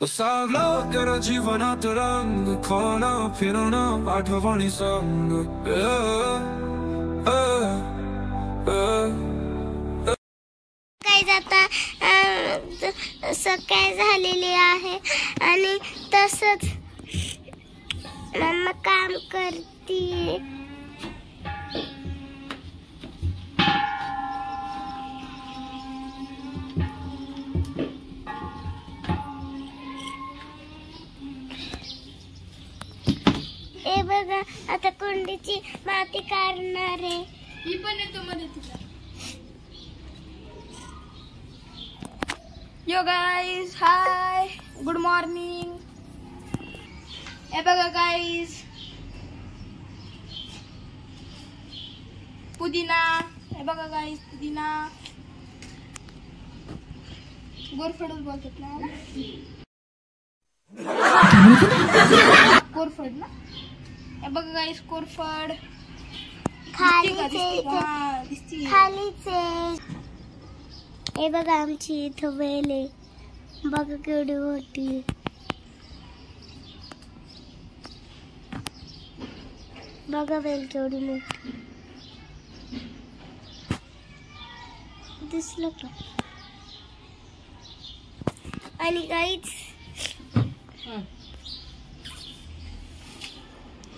सावला तेरा जीवनात रंग खाणं फिरणं आठवणी संग काय जाता सकाळ झालेली आहे आणि तसंच मम्मा काम करते. हे बघा आता कुंडीची माती काढणार आहे. ही पण येतो मदतीला. यो गाईज, हाय, गुड मॉर्निंग. हे बघा गाईज, पुदिना. हे बघा गाईज, पुदिना. गोरफडच बोलतात ना, कोरफड ना. हे बघा गाईज, कोरफड खालीच. हे बघा आमची इथं वेल आहे, बघा केवढी मोठी. बघा वेल केवढी मोठी दिसलं का. आणि गाईच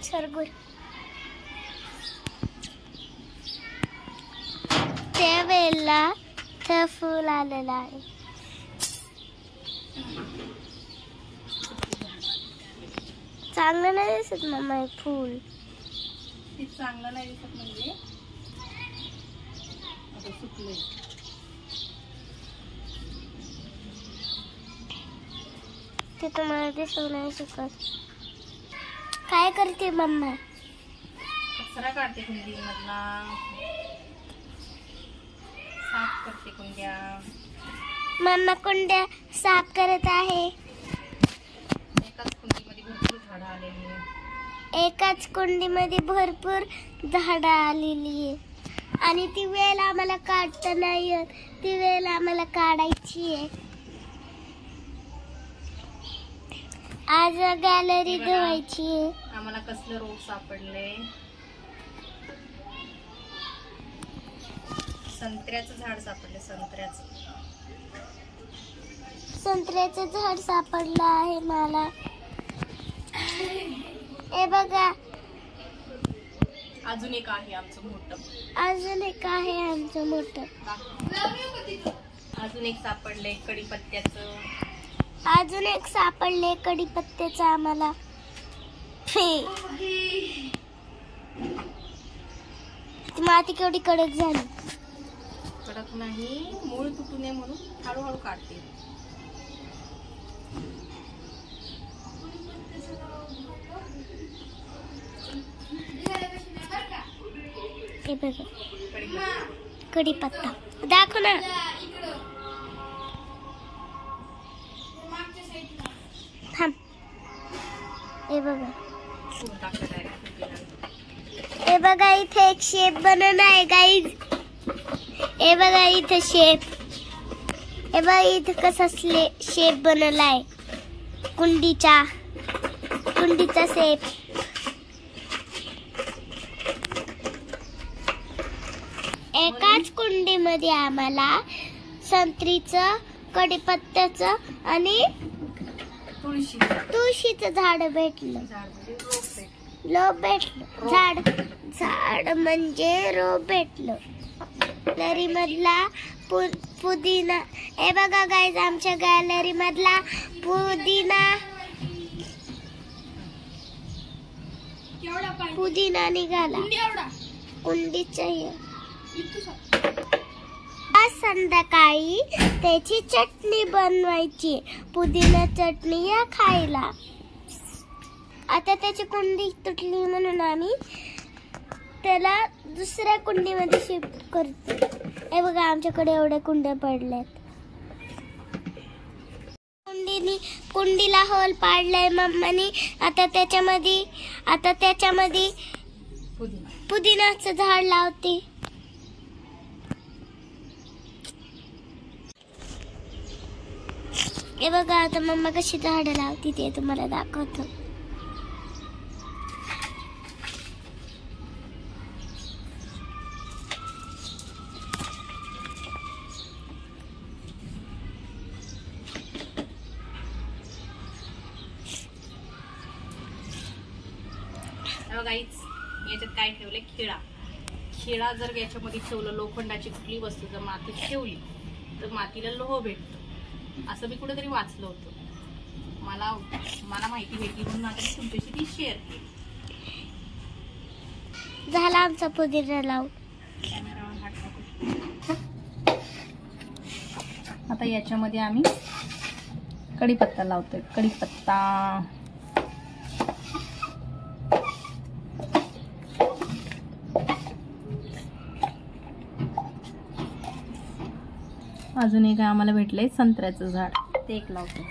सरगुल त्या वेळेला ते फुल आलेलं आहे. चांगलं नाही दिसत मम्मा हे फुल. चांगलं नाही दिसत म्हणजे आता सुकलंय. ते तुम्हाला दिसू नाही शकत. काय करते मम्मा? कचरा काढते कुंडी मधला, साफ करते कुंड्या. मम्मा कुंड्या साफ करत आहे. एकाच कुंडीमध्ये भरपूर झाडं आलेली आहे. एकाच कुंडीमध्ये भरपूर झाडं आलेली आहे आणि ती वेल आम्हाला काढता नाही येत. ती वेल आम्हाला काढायची आहे. आज गॅलरी धुवायची आहे. आम्हाला कसलं रोग सापडले. संत्र्याचं झाड सापडले. संत्र्याचं झाड सापडलं आहे मला. हे बघा अजून एक आहे आमचं मोठं. अजून एक आहे आमचं मोठं. अजून एक सापडले कडीपत्त्याचं. अजून एक सापडले कडीपत्त्याचं आम्हाला. माती केवढी कडक झाली. कडक नाही, मूळ तुटू नये म्हणून हळूहळू काढते. हे बघा कडीपत्ता दाखव ना. थांब. हे बघा, हे बघा इथे एक शेप बनवला आहे गाईज. हे बघा इथे शेप. हे बघा इथे कसा शेप बनवला आहे. कुंडीचा शेप. एकाच कुंडीमध्ये आम्हाला संत्रीचं, कडीपत्त्याचं आणि तुळशीचं झाड भेटलं. झाड म्हणजे रोप भेटलं. गॅलरी मधला पुदिना. हे बघा गाईज आमच्या गॅलरी मधला पुदिना निघाला. कुंडीच्या आज संध्याकाळी त्याची चटणी बनवायची. पुदिना चटणी या खायला. आता त्याची कुंडी तुटली म्हणून आम्ही त्याला दुसऱ्या कुंडीमध्ये शिफ्ट करतो. हे बघा आमच्याकडे एवढ्या कुंड्या पडल्यात. कुंडीला होल पाडलाय मम्मानी. आता त्याच्यामध्ये पुदिनाचं झाड लावते. हे बघा आता मम्मा कशी झाडं लावती ते तुम्हाला दाखवतो. गाईच याच्यात काय ठेवले, खिळा जर याच्यामध्ये ठेवलं, लोखंडाची कुठली वस्तू जर मातीत ठेवली तर मातीला लोह भेटतं, असं मी कुठेतरी वाचलं होतं. मला माहिती भेटली म्हणून आता मी तुमच्याशी ती शेअर केली. झाला आमचा पुदिना लावून. आता याच्यामध्ये आम्ही कढीपत्ता लावतोय. कढीपत्ता अजून एक आम्हाला भेटलंय संत्र्याचं झाड, ते एक लावतो.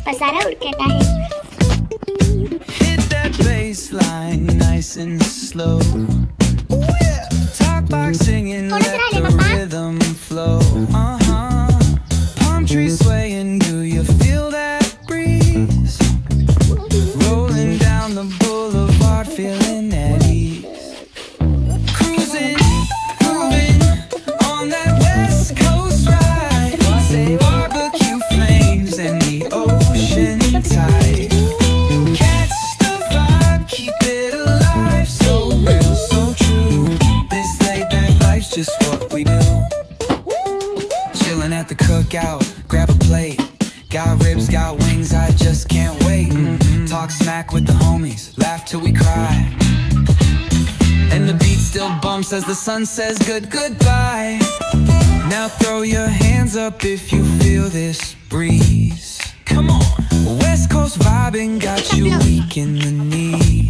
पसारा उडकत आहे. Hit that baseline nice and slow. Talk like singing, let the rhythm flow. Palm trees swaying, do you feel that breeze? Rolling down the boulevard, feeling at ease. Cruising, grooving on that West Coast ride. Say barbecue flames and the ocean tide. Catch the vibe, keep it alive. So real, so true. This laid back life's just what we do. Chilling at the cookout, grab a plate. Got ribs, got wings, I just can't wait. Talk smack with the homies, laugh till we cry. And the beat still bumps as the sun says goodbye. Now throw your hands up if you feel this breeze. Come on. West Coast vibing got you weak in the knee.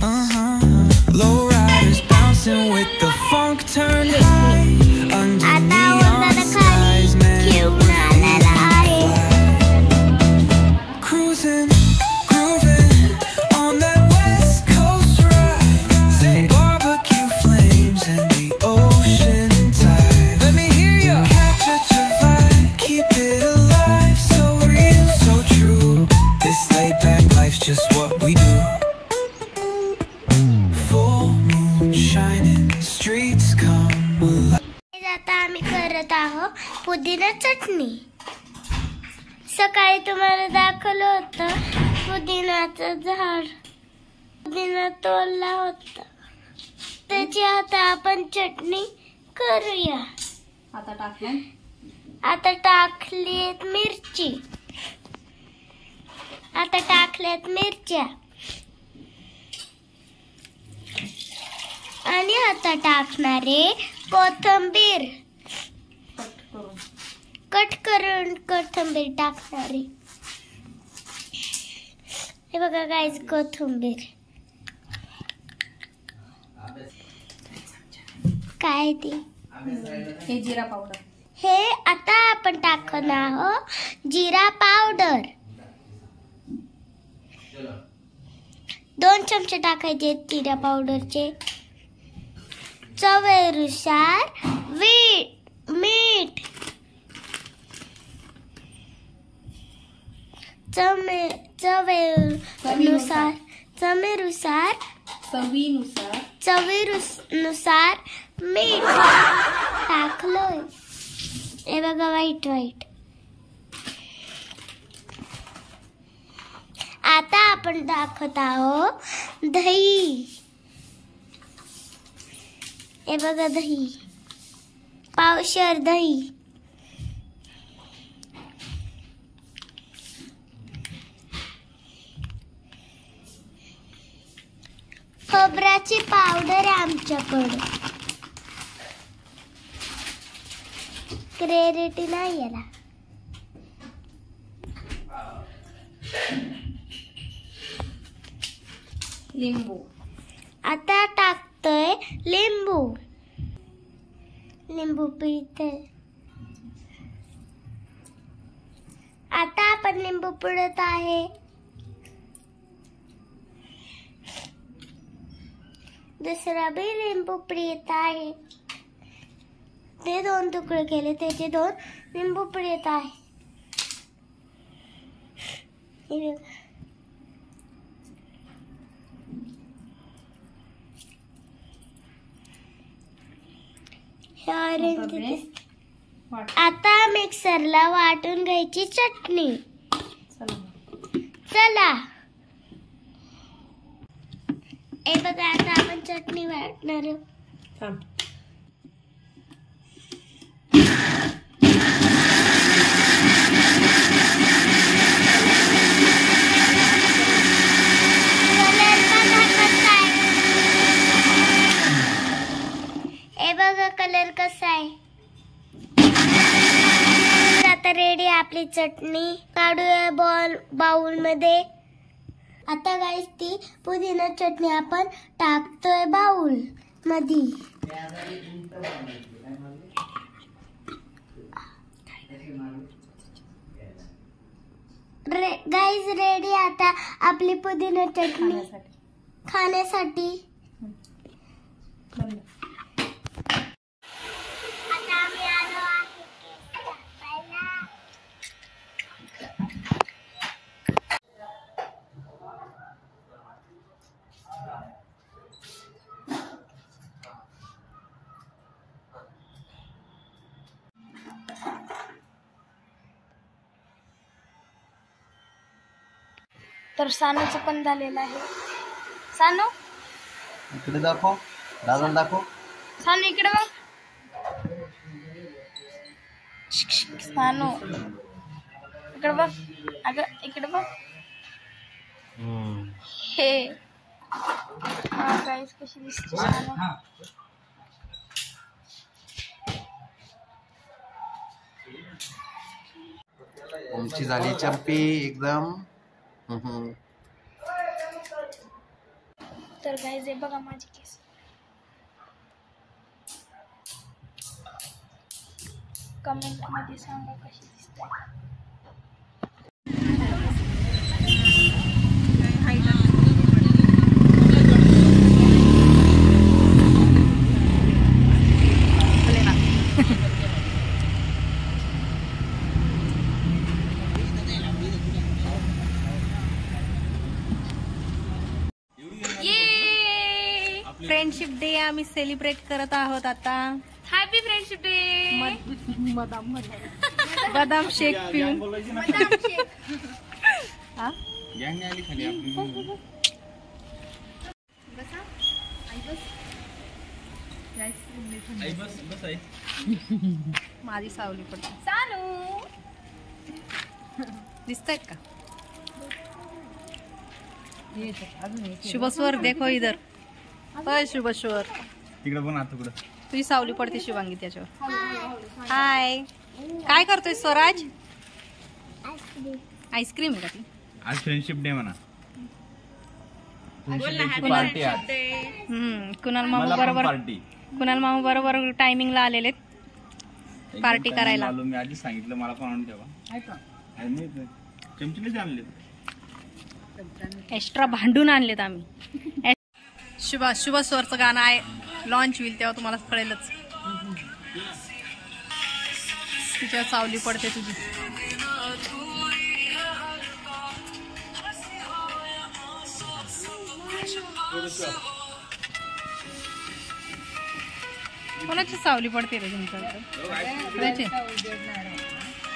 Low riders bouncing with the funk turned high. Under neon skies, man, we're fly. Cruising, grooving on that West Coast ride. Say barbecue flames and the ocean tide. Let me hear ya. Capture your vibe, keep it alive. So real, so true. This laid back life's just what we do. Full moon shining, streets come alive. आता आम्ही करत आहोत पुदिना चटणी. सकाळी तुम्हाला दाखवलं होतं पुदिनाचं झाड, पुदिना तोडला होता, त्याची आता आपण चटणी करूया. आता टाकलीत मिरची, आता टाकल्यात मिरच्या आणि आता टाकणारे कोथिंबीर, कट करून कोथिंबीर टाकणारी. हे बघा गाईज कोथिंबीर काय ती, हे जिरा पावडर. हे आता आपण टाकणार आहोत जिरा पावडर. 2 चमचे टाकायचे जिरा पावडरचे. चवीनुसार मीठ. चवीनुसार मीठ टाकलोय. हे बघा व्हाईट. आता आपण टाकत आहोत दही. हे बघा दही, पावशेर दही. खोबऱ्याची पावडर आहे आमच्याकडे. क्रेडिटी नाही याला. लिंबू. आता टाकतोय लिंबू पिळते. आता आपण लिंबू पिळत आहे. दुसरा बी लिंबू पिळत आहे. ते 2 तुकडे केले, त्याचे 2 लिंबू पिळत आहे. आता मिक्सरला वाटून घ्यायची चटणी. चला हे बघा, आता आपण चटणी वाटणार आहोत. हे बघा कलर कसा आहे. आता रेडी आपली चटणी. काढूया बाउल मध्ये. आता गाईस ती पुदिना चटणी आपण टाकतोय बाउल मध्ये. गाईस रेडी आता आपली पुदिना चटणी खाण्यासाठी. तर सानूचं पण झालेलं आहे. सानू इकडे दाखव, दादा दाखव. सानू इकडे बघ. सानू इकडे बघ. अगं इकडे बघ. हे गाईस कशी दिसते सानू. आमची झाली चंपी एकदम. तर गाईस हे बघा माझी केस. कमेंट मध्ये सांगा कशी दिसते. फ्रेंडशिप डे आम्ही सेलिब्रेट करत आहोत आता. Happy friendship day. बदाम शेक पिऊन. माझी सावली पडते. सानू दिसतायत का? शुभस्वर देखो इधर. होय शुभस्वर. तिकडे पण आता कुठं तुझी सावली पडते शिवांगी त्याच्यावर. हाय, काय करतोय स्वराज? आईस्क्रीम आहे का ती? आज फ्रेंडशिप डे म्हणा. पार्टी आज. कुणाल मामा बरोबर टायमिंगला आलेले पार्टी करायला. मी आधी सांगितलं मला पण आणून ठेवा. चमचीने आणले, एक्स्ट्रा भांडून आणलेत आम्ही. शुभस्वरचं गाणं आहे, लॉन्च होईल तेव्हा तुम्हाला कळेलच. तिच्यावर सावली पडते तुझी. कोणाची सावली पडते रे तुमच्याकडे?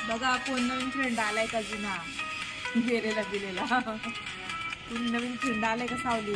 बघा कोण नवीन फ्रेंड आलाय का जुना गेलेला गेलेला. कोणी नवीन फ्रेंड आलाय का सावली?